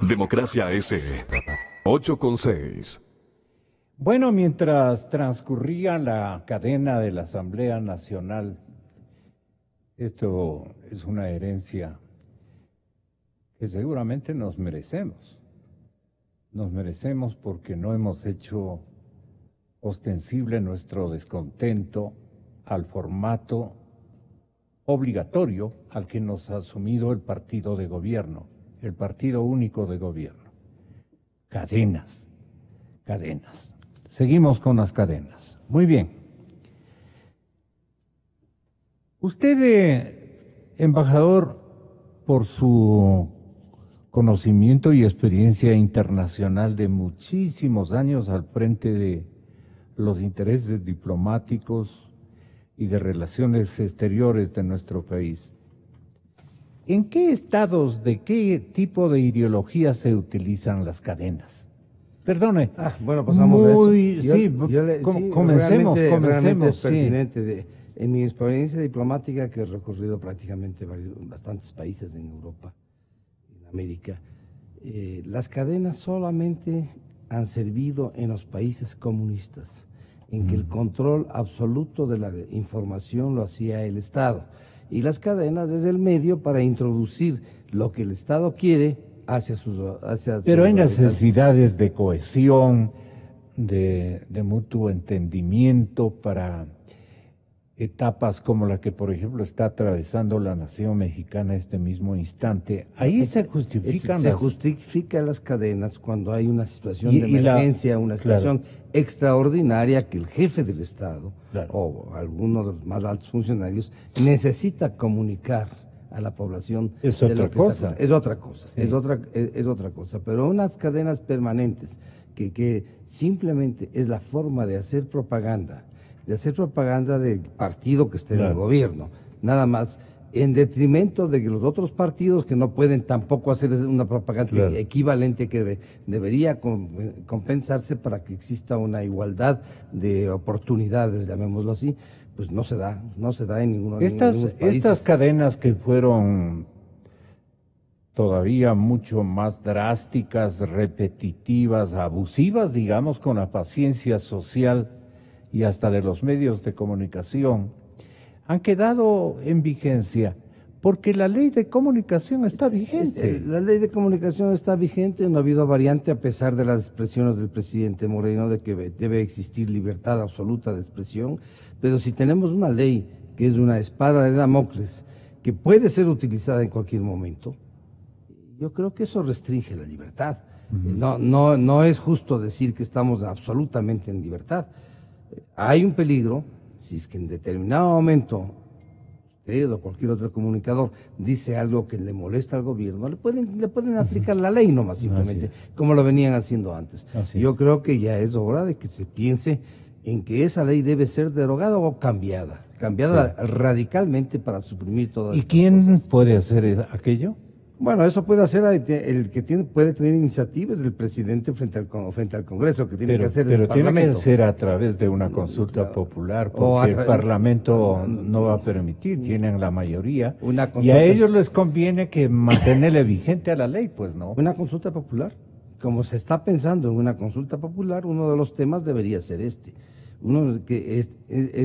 Democracia S. 8,6. Bueno, mientras transcurría la cadena de la Asamblea Nacional, esto es una herencia que seguramente nos merecemos. Nos merecemos porque no hemos hecho ostensible nuestro descontento al formato obligatorio al que nos ha asumido el partido de gobierno, el partido único de gobierno. Cadenas, cadenas. Seguimos con las cadenas. Muy bien. Usted, embajador, por su conocimiento y experiencia internacional de muchísimos años al frente de los intereses diplomáticos y de relaciones exteriores de nuestro país, ¿en qué estados, de qué tipo de ideología se utilizan las cadenas? Perdone. Bueno, pasamos a eso. Comencemos. Realmente es Sí. pertinente. En mi experiencia diplomática, que he recorrido prácticamente bastantes países en Europa, en América, las cadenas solamente han servido en los países comunistas, en que el control absoluto de la información lo hacía el Estado. Y las cadenas desde el medio para introducir lo que el Estado quiere hacia sus... Pero hay necesidades de cohesión, de mutuo entendimiento para etapas como la que, por ejemplo, está atravesando la nación mexicana este mismo instante. Ahí se justifican Se justifican las cadenas cuando hay una situación de emergencia, una situación extraordinaria que el jefe del Estado o alguno de los más altos funcionarios necesita comunicar a la población. Es otra cosa. Es otra cosa, sí. es otra cosa. Pero unas cadenas permanentes que simplemente es la forma de hacer propaganda del partido que esté en el gobierno, nada más, en detrimento de que los otros partidos que no pueden tampoco hacer una propaganda equivalente que debería compensarse para que exista una igualdad de oportunidades, llamémoslo así, pues no se da en ninguno de los países. Estas cadenas que fueron todavía mucho más drásticas, repetitivas, abusivas, digamos, con la paciencia social y hasta de los medios de comunicación, han quedado en vigencia porque la ley de comunicación está vigente. La ley de comunicación está vigente, no ha habido variante a pesar de las expresiones del presidente Moreno de que debe existir libertad absoluta de expresión, pero si tenemos una ley que es una espada de Damocles que puede ser utilizada en cualquier momento, yo creo que eso restringe la libertad. No es justo decir que estamos absolutamente en libertad. Hay un peligro, si es que en determinado momento usted o cualquier otro comunicador dice algo que le molesta al gobierno, le pueden aplicar la ley nomás simplemente, como lo venían haciendo antes. Yo creo que ya es hora de que se piense en que esa ley debe ser derogada o cambiada radicalmente para suprimir todas estas cosas. ¿Y quién puede hacer aquello? Bueno, eso puede hacer el que puede tener iniciativas, el presidente frente al Congreso, que tiene que hacer pero el Parlamento. Tiene que ser a través de una consulta popular, porque el Parlamento no va a permitir, tienen la mayoría, y a ellos les conviene que mantenerle vigente a la ley, pues no. Una consulta popular, como se está pensando en una consulta popular, uno de los temas debería ser este.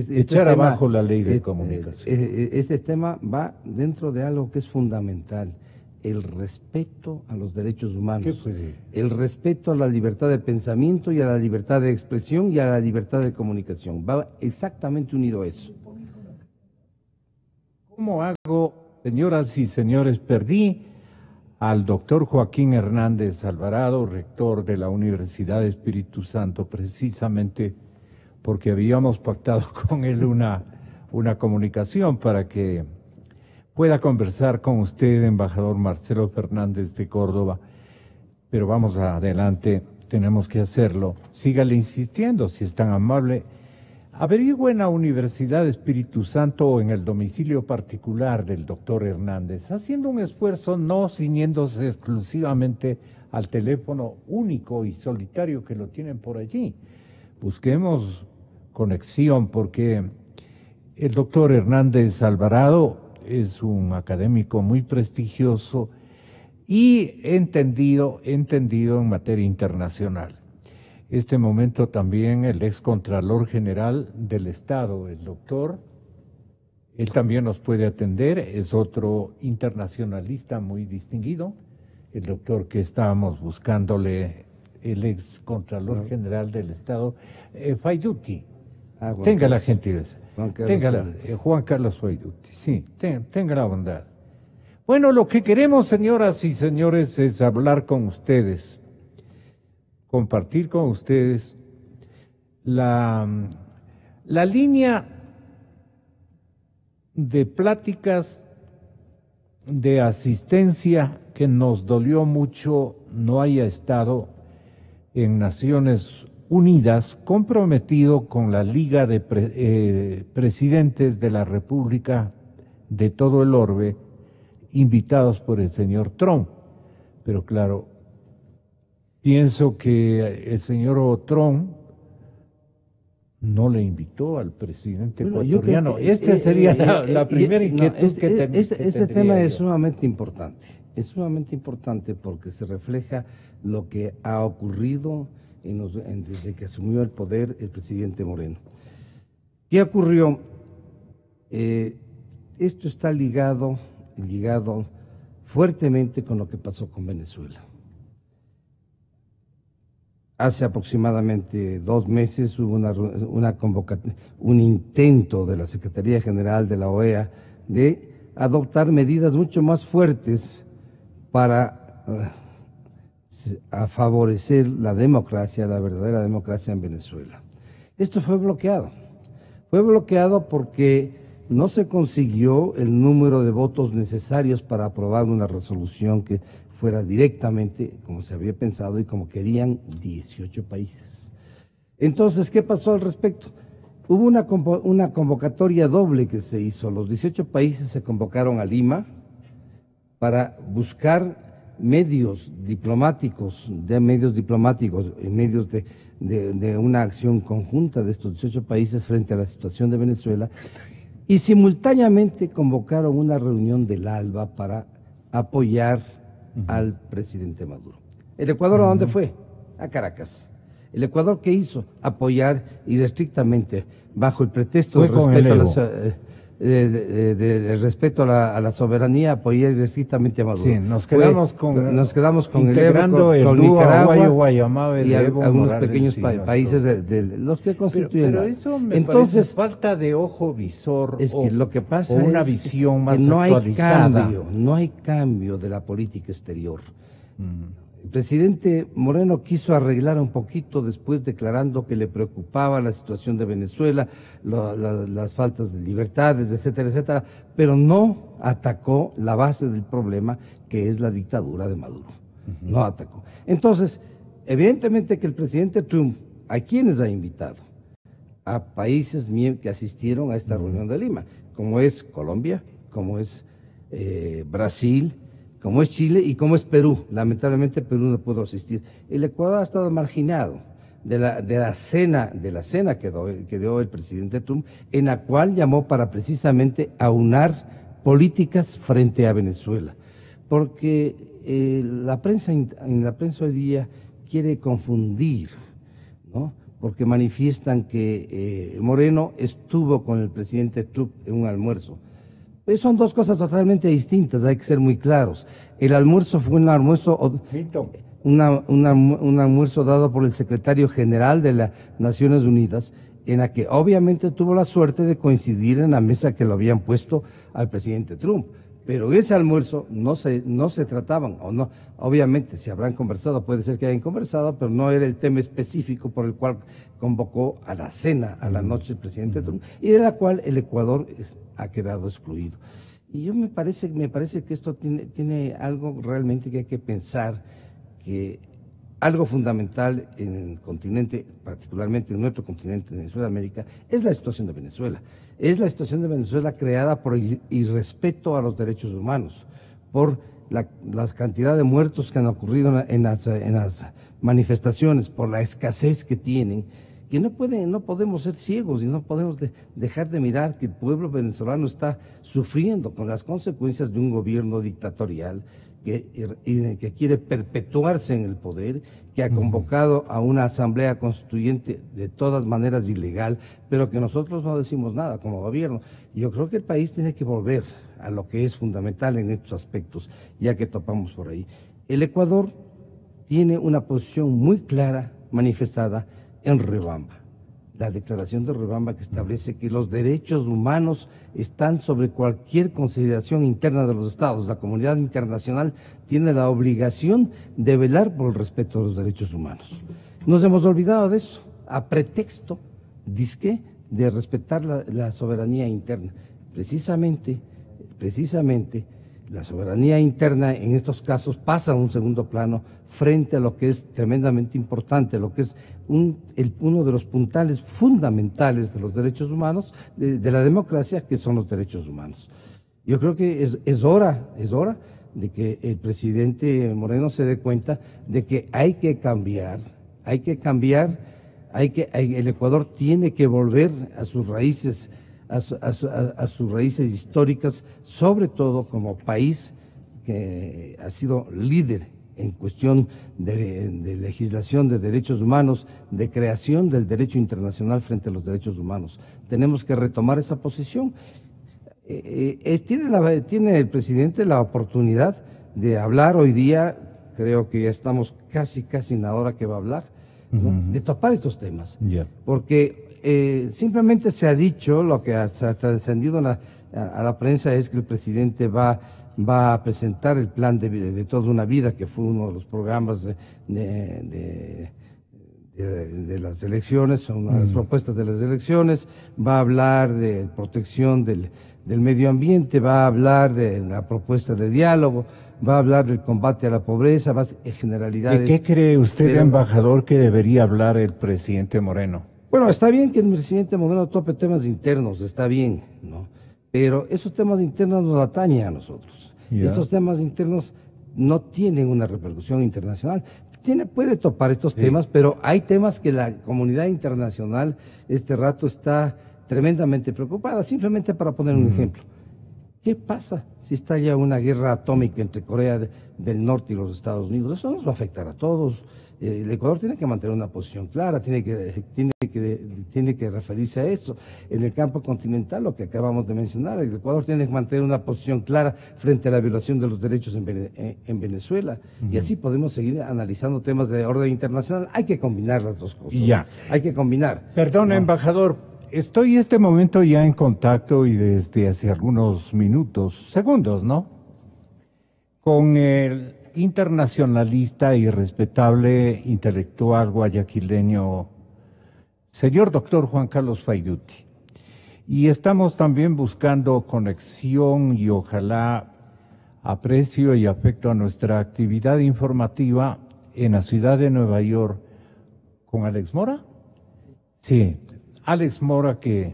Echar abajo la ley de comunicación. Este tema va dentro de algo que es fundamental. El respeto a los derechos humanos, el respeto a la libertad de pensamiento y a la libertad de expresión y a la libertad de comunicación. Va exactamente unido a eso. ¿Cómo hago, señoras y señores? Perdí al doctor Joaquín Hernández Alvarado, rector de la Universidad de Espíritu Santo, precisamente porque habíamos pactado con él una comunicación para que pueda conversar con usted, embajador Marcelo Fernández de Córdoba, pero vamos adelante, tenemos que hacerlo. Sígale insistiendo, si es tan amable. Averigüe en la Universidad de Espíritu Santo o en el domicilio particular del doctor Hernández, haciendo un esfuerzo, no ciñéndose exclusivamente al teléfono único y solitario que lo tienen por allí. Busquemos conexión, porque el doctor Hernández Alvarado es un académico muy prestigioso y entendido en materia internacional. Este momento también el ex Contralor General del Estado, el doctor, él también nos puede atender, es otro internacionalista muy distinguido, el doctor que estábamos buscándole, el ex Contralor General del Estado, Fayduti. Tenga la gentileza. Juan Carlos Fayduti, sí, tenga la bondad. Bueno, lo que queremos, señoras y señores, es hablar con ustedes, compartir con ustedes la línea de pláticas de asistencia que nos dolió mucho no haya estado en Naciones Unidas, comprometido con la Liga de Presidentes de la República de todo el orbe, invitados por el señor Trump. Pero claro, pienso que el señor Trump no le invitó al presidente ecuatoriano. Esta sería la primera inquietud que tendría. Este tema es sumamente importante. Es sumamente importante porque se refleja lo que ha ocurrido desde que asumió el poder el presidente Moreno. ¿Qué ocurrió? Esto está ligado fuertemente con lo que pasó con Venezuela. Hace aproximadamente 2 meses hubo un intento de la Secretaría General de la OEA de adoptar medidas mucho más fuertes para a favorecer la democracia, la verdadera democracia en Venezuela. Esto fue bloqueado porque no se consiguió el número de votos necesarios para aprobar una resolución que fuera directamente como se había pensado y como querían 18 países. Entonces, ¿qué pasó al respecto? Hubo una convocatoria doble que se hizo. Los 18 países se convocaron a Lima para buscar medios diplomáticos, en medios de una acción conjunta de estos 18 países frente a la situación de Venezuela, y simultáneamente convocaron una reunión del ALBA para apoyar al presidente Maduro. ¿El Ecuador a dónde fue? A Caracas. ¿El Ecuador qué hizo? Apoyar irrestrictamente, bajo el pretexto del respeto a la soberanía, apoyar irrestrictamente a Maduro. Sí, nos quedamos con el Evo, con Nicaragua Guayamabe y algunos pequeños países de los que constituyen. Pero eso me parece falta de ojo visor, es que lo que pasa o una visión más no actualizada. No hay cambio de la política exterior. El presidente Moreno quiso arreglar un poquito después, declarando que le preocupaba la situación de Venezuela, las faltas de libertades, etcétera, etcétera, pero no atacó la base del problema, que es la dictadura de Maduro. No atacó. Entonces, evidentemente que el presidente Trump, ¿a quiénes ha invitado? A países que asistieron a esta reunión de Lima, como es Colombia, como es Brasil, como es Chile y como es Perú. Lamentablemente Perú no pudo asistir. El Ecuador ha estado marginado de la cena que dio el presidente Trump, en la cual llamó para precisamente aunar políticas frente a Venezuela. Porque en la prensa hoy día quiere confundir, ¿no? Porque manifiestan que Moreno estuvo con el presidente Trump en un almuerzo. Son dos cosas totalmente distintas, hay que ser muy claros. El almuerzo fue un almuerzo dado por el secretario general de las Naciones Unidas, en la que obviamente tuvo la suerte de coincidir en la mesa que lo habían puesto al presidente Trump. Pero ese almuerzo no se trataban, o no, obviamente si habrán conversado, puede ser que hayan conversado, pero no era el tema específico por el cual convocó a la cena, a la noche el presidente Trump, y de la cual el Ecuador ha quedado excluido. Y me parece que esto tiene algo realmente que hay que pensar, que algo fundamental en el continente, particularmente en nuestro continente, en Sudamérica, es la situación de Venezuela. Es la situación de Venezuela creada por el irrespeto a los derechos humanos, por la cantidad de muertos que han ocurrido en las manifestaciones, por la escasez que tienen, que no podemos ser ciegos y no podemos dejar de mirar que el pueblo venezolano está sufriendo con las consecuencias de un gobierno dictatorial que quiere perpetuarse en el poder, que ha convocado a una asamblea constituyente de todas maneras ilegal, pero que nosotros no decimos nada como gobierno. Yo creo que el país tiene que volver a lo que es fundamental en estos aspectos, ya que topamos por ahí. El Ecuador tiene una posición muy clara manifestada en Riobamba. La declaración de Riobamba, que establece que los derechos humanos están sobre cualquier consideración interna de los estados. La comunidad internacional tiene la obligación de velar por el respeto de los derechos humanos. Nos hemos olvidado de eso, a pretexto, dizque, de respetar la soberanía interna. Precisamente, la soberanía interna en estos casos pasa a un segundo plano frente a lo que es tremendamente importante, lo que es uno de los puntales fundamentales de los derechos humanos, de la democracia, que son los derechos humanos. Yo creo que es hora de que el presidente Moreno se dé cuenta de que hay que cambiar, el Ecuador tiene que volver a sus raíces, a sus raíces históricas, sobre todo como país que ha sido líder en cuestión de legislación de derechos humanos, de creación del derecho internacional frente a los derechos humanos. Tenemos que retomar esa posición. Tiene el presidente la oportunidad de hablar hoy día, creo que ya estamos casi en la hora que va a hablar, ¿no? De topar estos temas. Porque simplemente se ha dicho, lo que ha trascendido a la prensa es que el presidente va a presentar el plan de toda una vida, que fue uno de los programas de las elecciones, una de las propuestas de las elecciones, va a hablar de protección del medio ambiente, va a hablar de la propuesta de diálogo, va a hablar del combate a la pobreza, va a generalidades. ¿De qué cree usted, embajador, que debería hablar el presidente Moreno? Bueno, está bien que el presidente Moreno tope temas internos, está bien, ¿no? Pero esos temas internos nos atañen a nosotros. Estos temas internos no tienen una repercusión internacional. Puede topar estos temas, pero hay temas que la comunidad internacional este rato está tremendamente preocupada. Simplemente para poner un ejemplo. ¿Qué pasa si estalla una guerra atómica entre Corea del Norte y los Estados Unidos? Eso nos va a afectar a todos. El Ecuador tiene que mantener una posición clara, tiene que referirse a eso. En el campo continental, lo que acabamos de mencionar, el Ecuador tiene que mantener una posición clara frente a la violación de los derechos en Venezuela. Y así podemos seguir analizando temas de orden internacional. Hay que combinar las dos cosas. Hay que combinar. Perdón, embajador, estoy en este momento ya en contacto y desde hace algunos segundos, ¿no? Con el internacionalista y respetable intelectual guayaquileño, señor doctor Juan Carlos Fayduti. Y estamos también buscando conexión y ojalá aprecio y afecto a nuestra actividad informativa en la ciudad de Nueva York con Alex Mora. Sí, Alex Mora, que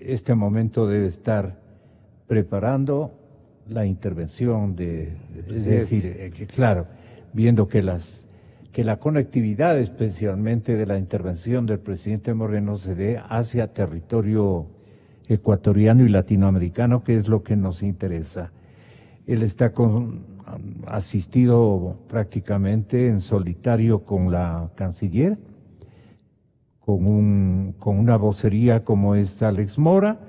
este momento debe estar preparando la intervención es decir, claro, viendo que la conectividad especialmente de la intervención del presidente Moreno se dé hacia territorio ecuatoriano y latinoamericano, que es lo que nos interesa. Él está asistido prácticamente en solitario con la canciller, con una vocería como es Alex Mora,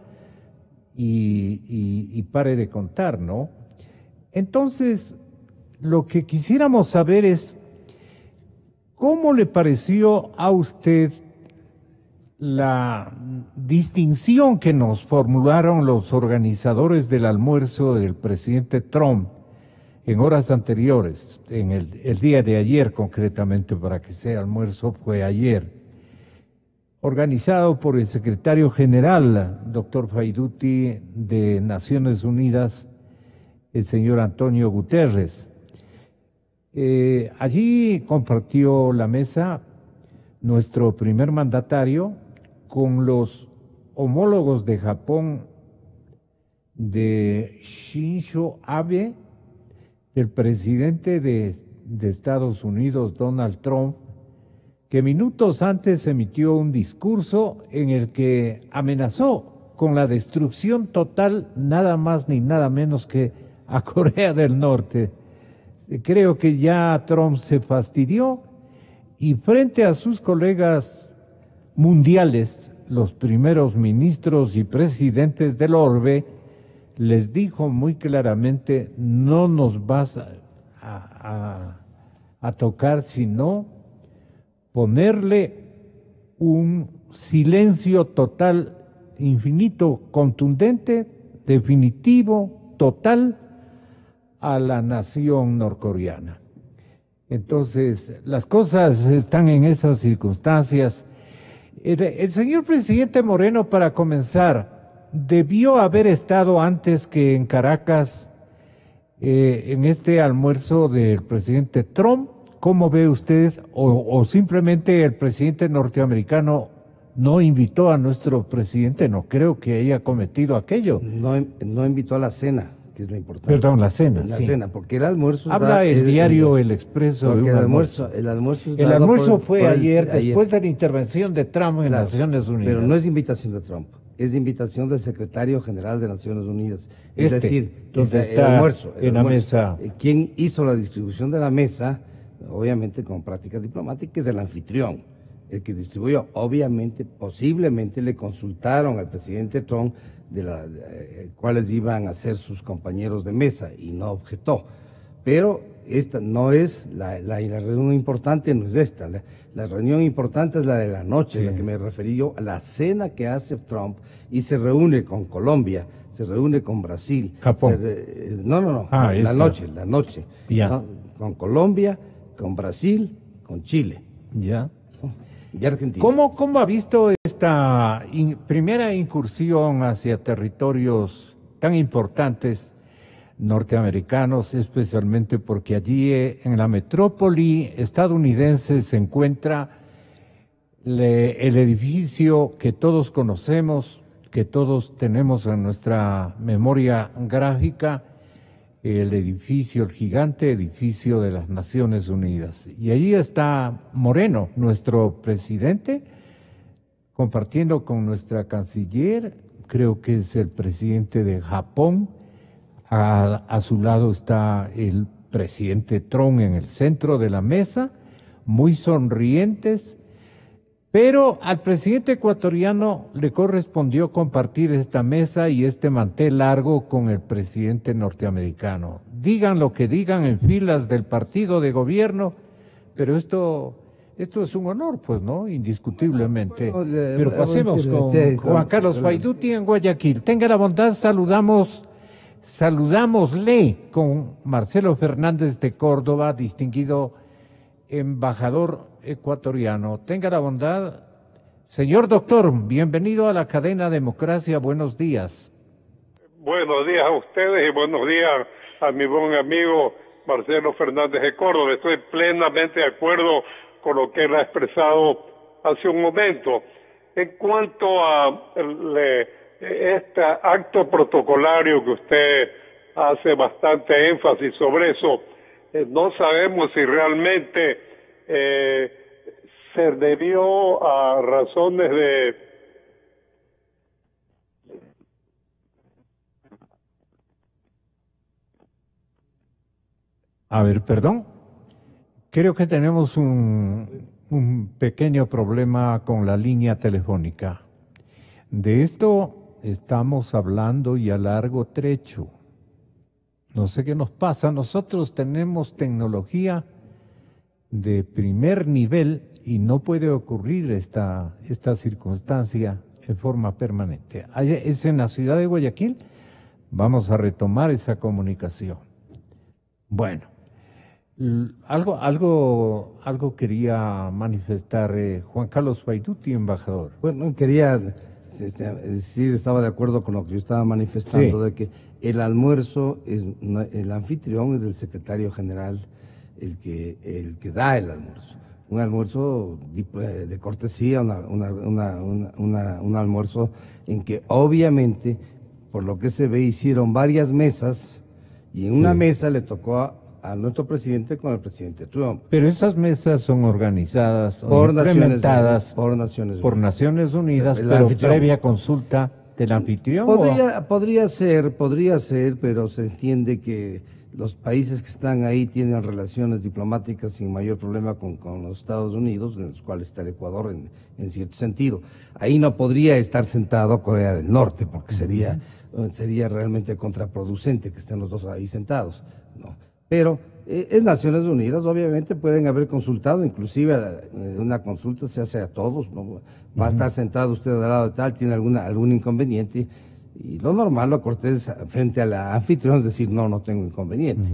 y pare de contar, ¿no? Entonces, lo que quisiéramos saber es, ¿cómo le pareció a usted la distinción que nos formularon los organizadores del almuerzo del presidente Trump en horas anteriores, en el día de ayer concretamente, para que sea almuerzo fue ayer, organizado por el secretario general, doctor Fayduti, de Naciones Unidas, el señor Antonio Guterres. Allí compartió la mesa nuestro primer mandatario con los homólogos de Japón, de Shinzo Abe, el presidente de Estados Unidos, Donald Trump, que minutos antes emitió un discurso en el que amenazó con la destrucción total, nada más ni nada menos que a Corea del Norte. Creo que ya Trump se fastidió y frente a sus colegas mundiales, los primeros ministros y presidentes del orbe, les dijo muy claramente: no nos vas a tocar, sino ponerle un silencio total, infinito, contundente, definitivo, total a la nación norcoreana. Entonces, las cosas están en esas circunstancias. El señor presidente Moreno, para comenzar, debió haber estado antes que en Caracas en este almuerzo del presidente Trump. ¿Cómo ve usted? O simplemente el presidente norteamericano no invitó a nuestro presidente, no creo que haya cometido aquello. No invitó a la cena, que es lo importante. Perdón, la cena. La sí. cena, porque el almuerzo... Habla el diario El Expreso de un almuerzo. El almuerzo, el almuerzo fue ayer, después de la intervención de Trump en Naciones Unidas. Pero no es invitación de Trump, es invitación del secretario general de Naciones Unidas. Es decir, donde el almuerzo. En la mesa. Quien hizo la distribución de la mesa, obviamente con práctica diplomática, es el anfitrión, el que distribuyó. Obviamente, posiblemente le consultaron al presidente Trump cuáles iban a ser sus compañeros de mesa y no objetó. Pero esta no es la reunión importante, no es esta. La reunión importante es la de la noche, la que me referí yo, a la cena que hace Trump y se reúne con Colombia, se reúne con Brasil. Japón. No. La noche. Ya. ¿no? Con Colombia, con Brasil, con Chile. Ya. Y Argentina. ¿Cómo ha visto esta primera incursión hacia territorios tan importantes norteamericanos, especialmente porque allí en la metrópoli estadounidense se encuentra el edificio que todos conocemos, que todos tenemos en nuestra memoria gráfica, el edificio, el gigante edificio de las Naciones Unidas. Y allí está Moreno, nuestro presidente, compartiendo con nuestra canciller, creo que es el presidente de Japón. A su lado está el presidente Trump en el centro de la mesa, muy sonrientes. Pero al presidente ecuatoriano le correspondió compartir esta mesa y este mantel largo con el presidente norteamericano. Digan lo que digan en filas del partido de gobierno, pero esto es un honor, pues, ¿no? Indiscutiblemente. Pero pasemos con Juan Carlos Paiduti en Guayaquil. Tenga la bondad, saludámosle con Marcelo Fernández de Córdoba, distinguido embajador ecuatoriano. Tenga la bondad. Señor doctor, bienvenido a la cadena Democracia, buenos días. Buenos días a ustedes y buenos días a mi buen amigo Marcelo Fernández de Córdoba. Estoy plenamente de acuerdo con lo que él ha expresado hace un momento. En cuanto a este acto protocolario que usted hace bastante énfasis sobre eso, no sabemos si realmente se debió a razones de perdón. Creo que tenemos un pequeño problema con la línea telefónica. De esto estamos hablando y a largo trecho. No sé qué nos pasa. Nosotros tenemos tecnología de primer nivel y no puede ocurrir esta circunstancia en forma permanente. Es en la ciudad de Guayaquil. Vamos a retomar esa comunicación. Bueno, algo quería manifestar Juan Carlos Paiduti, embajador. Bueno, quería decir, estaba de acuerdo con lo que yo estaba manifestando, sí, de que el almuerzo, el anfitrión es el secretario general, el que da el almuerzo. Un almuerzo de cortesía, un almuerzo en que obviamente, por lo que se ve, hicieron varias mesas y en una mesa le tocó a nuestro presidente con el presidente Trump. Pero esas mesas son organizadas o implementadas por Naciones Unidas, pero previa consulta del anfitrión. Podría ser, pero se entiende que los países que están ahí tienen relaciones diplomáticas sin mayor problema con los Estados Unidos, en los cuales está el Ecuador en cierto sentido. Ahí no podría estar sentado Corea del Norte, porque sería realmente contraproducente que estén los dos ahí sentados, ¿no? Pero es Naciones Unidas, obviamente pueden haber consultado, inclusive una consulta se hace a todos, ¿no? Va a estar sentado usted al lado de tal, tiene algún inconveniente, y lo normal, lo cortés frente a la anfitrión es decir, no tengo inconveniente.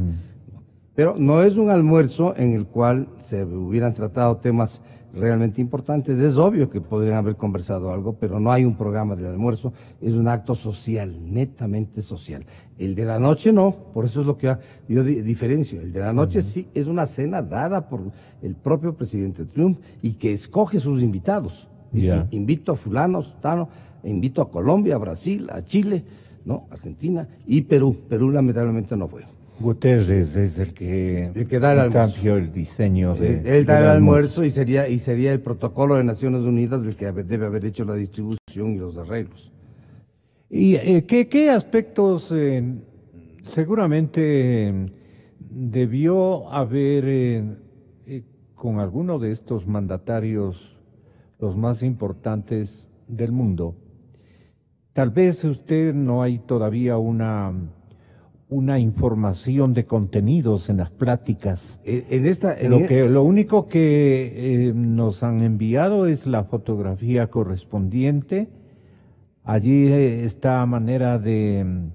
Pero no es un almuerzo en el cual se hubieran tratado temas realmente importantes. Es obvio que podrían haber conversado algo, pero no hay un programa de almuerzo, es un acto social, netamente social. El de la noche no, por eso es lo que yo diferencio. El de la noche sí es una cena dada por el propio presidente Trump y que escoge sus invitados. Dice, invito a fulano, sutano, invito a Colombia, a Brasil, a Chile, ¿no? Argentina y Perú. Perú lamentablemente no fue. Guterres es el que da el almuerzo. cambió el diseño él da el almuerzo y sería el protocolo de Naciones Unidas el que debe haber hecho la distribución y los arreglos. ¿Y qué aspectos seguramente debió haber con alguno de estos mandatarios, los más importantes del mundo? Tal vez usted no hay todavía una información de contenidos en las pláticas. Lo único que nos han enviado es la fotografía correspondiente. Allí está manera de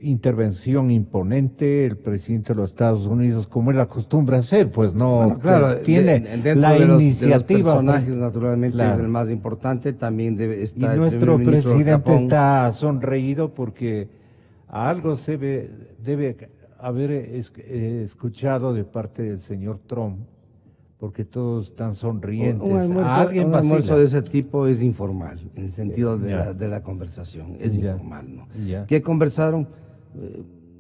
intervención imponente el presidente de los Estados Unidos, como él acostumbra hacer, pues no, bueno, claro, tiene la iniciativa. De los personajes, pues, naturalmente, claro, es el más importante, también debe estar. Y nuestro presidente está sonreído porque algo debe haber escuchado de parte del señor Trump, porque todos están sonrientes. Un almuerzo de ese tipo es informal, en el sentido de la conversación, es informal, ¿no? ¿Qué conversaron?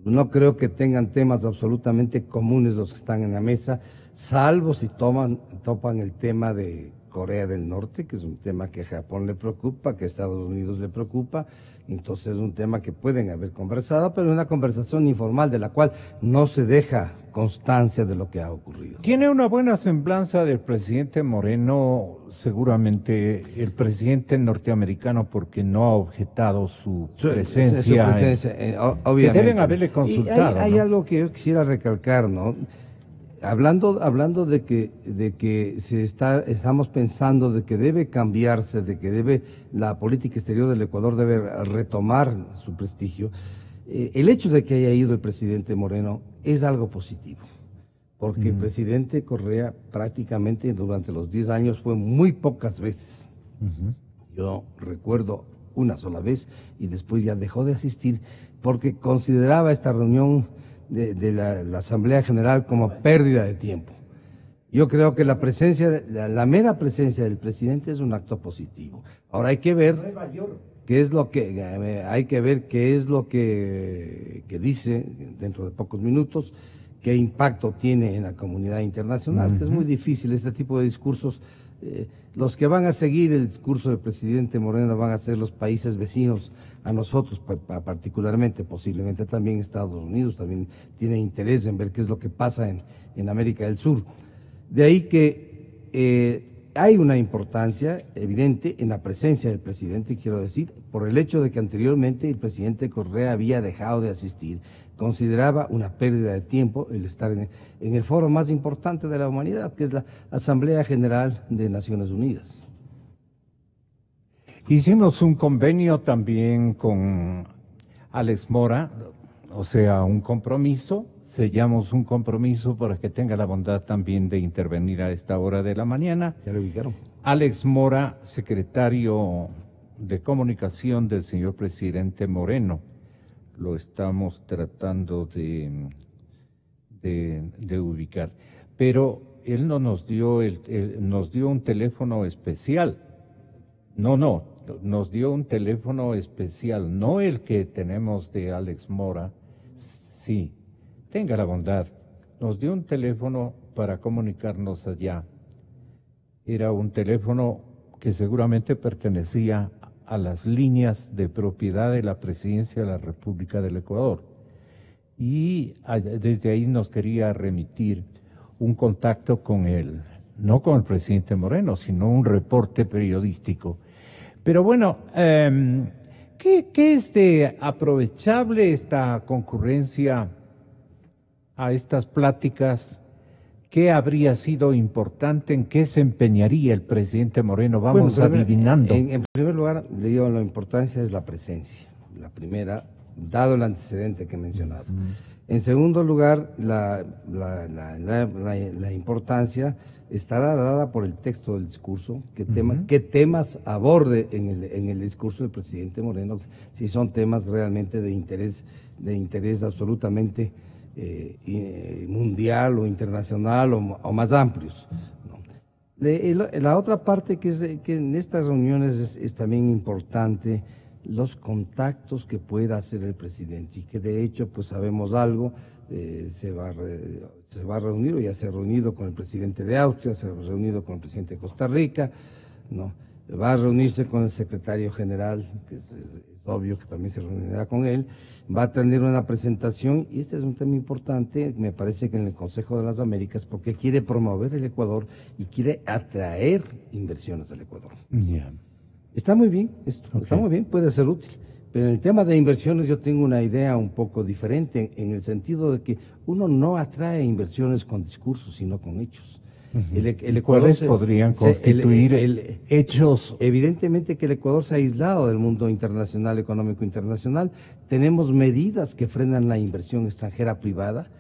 No creo que tengan temas absolutamente comunes los que están en la mesa, salvo si topan el tema de Corea del Norte, que es un tema que a Japón le preocupa, que a Estados Unidos le preocupa. Entonces es un tema que pueden haber conversado, pero es una conversación informal de la cual no se deja constancia de lo que ha ocurrido. Tiene una buena semblanza del presidente Moreno, seguramente el presidente norteamericano, porque no ha objetado su presencia. Obviamente. Que deben haberle consultado. Hay algo que yo quisiera recalcar, ¿no? Hablando de que estamos pensando de que debe cambiarse, de que la política exterior del Ecuador debe retomar su prestigio. El hecho de que haya ido el presidente Moreno es algo positivo, porque el presidente Correa prácticamente durante los 10 años fue muy pocas veces. Yo recuerdo una sola vez y después ya dejó de asistir porque consideraba esta reunión de la Asamblea General como pérdida de tiempo. Yo creo que la mera presencia del presidente es un acto positivo. Ahora hay que ver qué es lo que dice dentro de pocos minutos, qué impacto tiene en la comunidad internacional, que es muy difícil este tipo de discursos. Los que van a seguir el discurso del presidente Moreno van a ser los países vecinos a nosotros, particularmente, posiblemente también Estados Unidos, también tiene interés en ver qué es lo que pasa en América del Sur. De ahí que hay una importancia evidente en la presencia del presidente, quiero decir, por el hecho de que anteriormente el presidente Correa había dejado de asistir, consideraba una pérdida de tiempo el estar en el foro más importante de la humanidad, que es la Asamblea General de Naciones Unidas. Hicimos un convenio también con Alex Mora, o sea, un compromiso, sellamos un compromiso para que tenga la bondad también de intervenir a esta hora de la mañana. Ya lo ubicaron. Alex Mora, secretario de Comunicación del señor presidente Moreno. Lo estamos tratando de ubicar. Pero él no nos dio nos dio un teléfono especial. Nos dio un teléfono especial, no el que tenemos de Alex Mora. Sí, tenga la bondad. Nos dio un teléfono para comunicarnos allá. Era un teléfono que seguramente pertenecía a las líneas de propiedad de la Presidencia de la República del Ecuador. y desde ahí nos quería remitir un contacto con él, no con el presidente Moreno, sino un reporte periodístico. Pero bueno, ¿qué es de aprovechable esta concurrencia a estas pláticas? ¿Qué habría sido importante? ¿En qué se empeñaría el presidente Moreno? Vamos adivinando. En primer lugar, le digo, la importancia es la presencia. La primera, dado el antecedente que he mencionado. En segundo lugar, la importancia estará dada por el texto del discurso, qué temas aborde en el discurso del presidente Moreno, si son temas realmente de interés absolutamente mundial o internacional o más amplios, ¿no? La otra parte que en estas reuniones es también importante, los contactos que pueda hacer el presidente, y que de hecho pues sabemos algo, se va a reunir, o ya se ha reunido con el presidente de Austria, se ha reunido con el presidente de Costa Rica, ¿no? Va a reunirse con el secretario general, que es obvio que también se reunirá con él, va a tener una presentación, y este es un tema importante, me parece que en el Consejo de las Américas, porque quiere promover el Ecuador y quiere atraer inversiones al Ecuador. Yeah. Está muy bien esto, está muy bien, puede ser útil. Pero en el tema de inversiones yo tengo una idea un poco diferente, en el sentido de que uno no atrae inversiones con discursos, sino con hechos. ¿Cuáles podrían constituir hechos? Evidentemente que el Ecuador se ha aislado del mundo internacional, económico internacional. Tenemos medidas que frenan la inversión extranjera privada.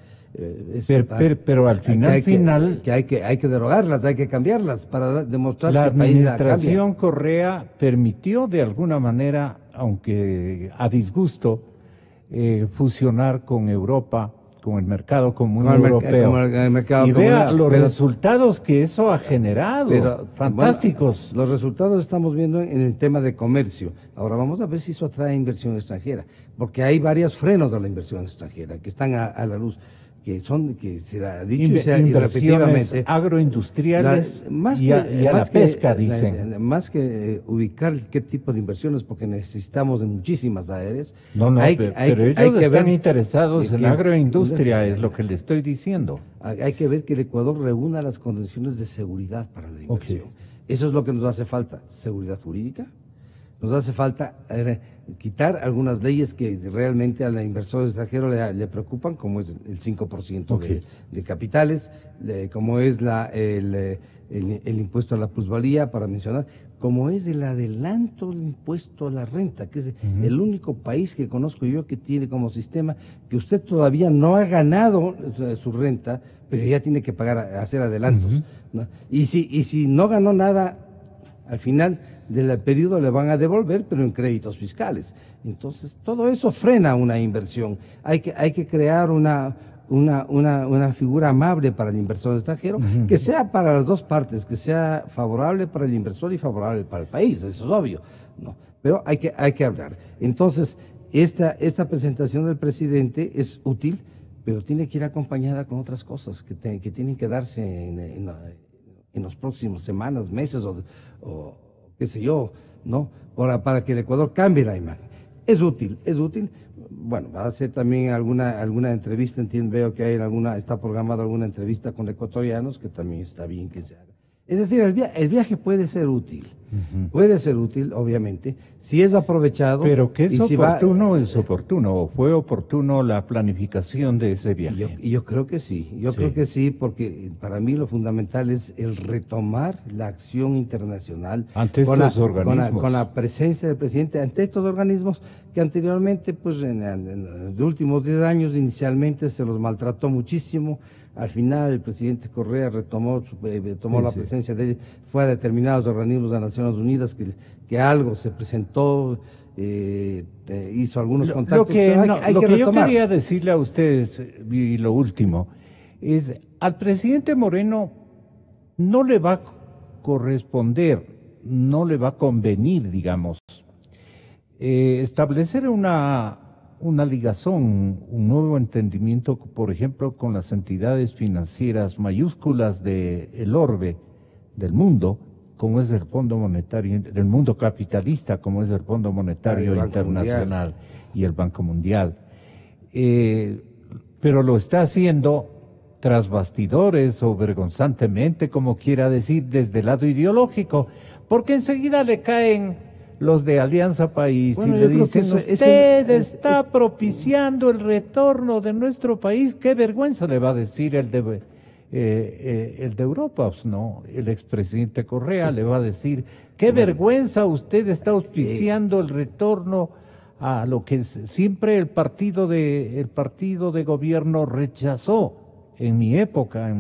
Pero al final hay que derogarlas, hay que cambiarlas para demostrar la que el país administración Correa permitió de alguna manera, aunque a disgusto, fusionar con Europa, con el mercado común europeo. Y vea los resultados que eso ha generado, fantásticos. Bueno, los resultados estamos viendo en el tema de comercio. Ahora vamos a ver si eso atrae inversión extranjera, porque hay varios frenos a la inversión extranjera que están a la luz, que se ha dicho y repetidamente, agroindustriales y a la pesca, dicen. Más que ubicar qué tipo de inversiones, porque necesitamos de muchísimas áreas. Pero ellos están interesados en agroindustria, es lo que le estoy diciendo. Hay que ver que el Ecuador reúna las condiciones de seguridad para la inversión. Eso es lo que nos hace falta, seguridad jurídica. Nos hace falta quitar algunas leyes que realmente al inversor extranjero le preocupan, como es el 5% de capitales, como es el impuesto a la plusvalía, para mencionar, como es el adelanto del impuesto a la renta, que es el único país que conozco yo que tiene como sistema que usted todavía no ha ganado su renta, pero ya tiene que hacer adelantos, ¿no? Y si no ganó nada, al final del periodo le van a devolver, pero en créditos fiscales. Entonces, todo eso frena una inversión. Hay que crear una figura amable para el inversor extranjero, que sea para las dos partes, que sea favorable para el inversor y favorable para el país, eso es obvio, ¿no? Pero hay que hablar. Entonces, esta presentación del presidente es útil, pero tiene que ir acompañada con otras cosas que tienen que darse en los próximos semanas, meses o qué sé yo, ¿no? Para que el Ecuador cambie la imagen. Es útil. Bueno, va a hacer también alguna entrevista, veo que está programada alguna entrevista con ecuatorianos, que también está bien que se haga. Es decir, el viaje puede ser útil, obviamente, si es aprovechado. Pero que es oportuno, es oportuno, o fue oportuno la planificación de ese viaje. Yo creo que sí, creo que sí, porque para mí lo fundamental es el retomar la acción internacional ante estos organismos, con la presencia del presidente ante estos organismos que anteriormente, pues en los últimos 10 años inicialmente se los maltrató muchísimo. Al final el presidente Correa tomó la presencia de él, fue a determinados organismos de Naciones Unidas que algo se presentó, hizo algunos contactos. Lo que yo quería decirle a ustedes, y lo último, es al presidente Moreno no le va a corresponder, no le va a convenir, digamos, establecer una ligazón, un nuevo entendimiento, por ejemplo, con las entidades financieras mayúsculas del orbe del mundo, como es el Fondo Monetario, del mundo capitalista, como es el Fondo Monetario Internacional y el Banco Mundial. pero lo está haciendo tras bastidores o vergonzantemente, como quiera decir, desde el lado ideológico, porque enseguida le caen los de Alianza País y le dicen, usted está propiciando el retorno de nuestro país. Qué vergüenza, le va a decir el de Europa, pues no, el expresidente Correa le va a decir, qué vergüenza, usted está auspiciando el retorno a lo que siempre el partido de gobierno rechazó en mi época.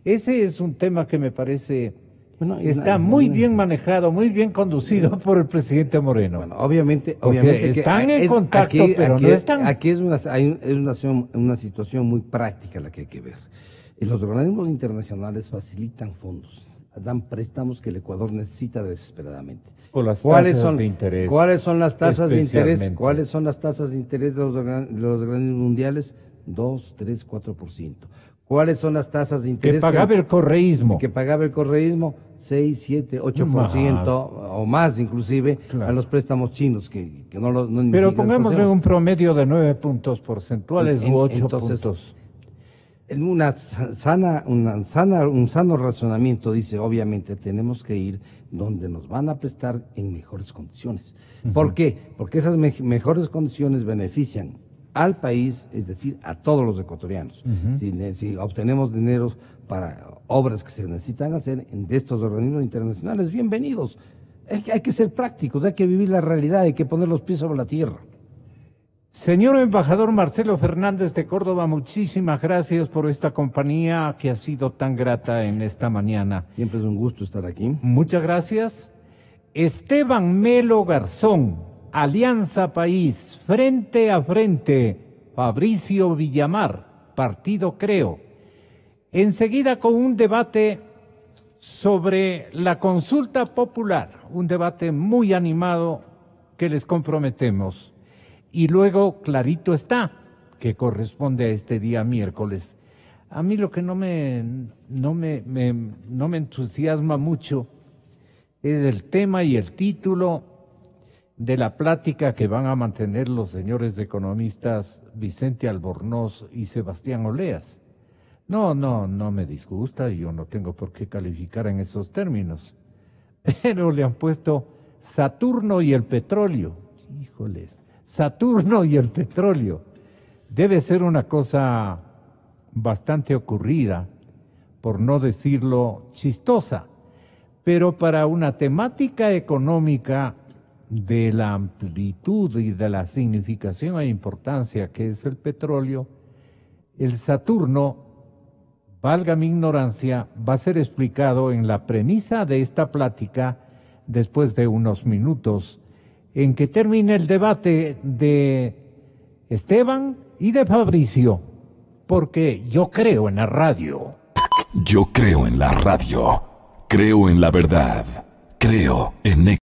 Ese es un tema que me parece está muy bien manejado, muy bien conducido por el presidente Moreno. Bueno, obviamente están en contacto, pero no están. Aquí es una situación muy práctica la que hay que ver. Los organismos internacionales facilitan fondos, dan préstamos que el Ecuador necesita desesperadamente. ¿Cuáles son de interés? ¿Cuáles son las tasas de interés? ¿Cuáles son las tasas de interés de los organismos mundiales? 2, 3, 4%. ¿Cuáles son las tasas de interés? Que pagaba el correísmo. 6, 7, 8% o más inclusive, claro, a los préstamos chinos que no pero pongámosle un promedio de 9 puntos porcentuales u 8 puntos. En un sano razonamiento dice, obviamente tenemos que ir donde nos van a prestar en mejores condiciones. ¿Por qué? Porque esas mejores condiciones benefician al país, es decir, a todos los ecuatorianos. Si obtenemos dineros para obras que se necesitan hacer de estos organismos internacionales, bienvenidos. Hay que ser prácticos, hay que vivir la realidad, hay que poner los pies sobre la tierra. Señor embajador Marcelo Fernández de Córdoba, muchísimas gracias por esta compañía que ha sido tan grata en esta mañana. Siempre es un gusto estar aquí. Muchas gracias. Esteban Melo Garzón, Alianza País, frente a frente, Fabricio Villamar, Partido Creo. Enseguida con un debate sobre la consulta popular, un debate muy animado que les comprometemos. Y luego, clarito está, que corresponde a este día miércoles. A mí lo que no me entusiasma mucho es el tema y el título de la plática que van a mantener los señores economistas Vicente Albornoz y Sebastián Oleas. No me disgusta, yo no tengo por qué calificar en esos términos. Pero le han puesto Saturno y el petróleo. Híjoles. Saturno y el petróleo. Debe ser una cosa bastante ocurrida, por no decirlo chistosa, pero para una temática económica de la amplitud y de la significación e importancia que es el petróleo, el Saturno, valga mi ignorancia, va a ser explicado en la premisa de esta plática después de unos minutos, en que termine el debate de Esteban y de Fabricio, porque yo creo en la radio. Yo creo en la radio, creo en la verdad, creo en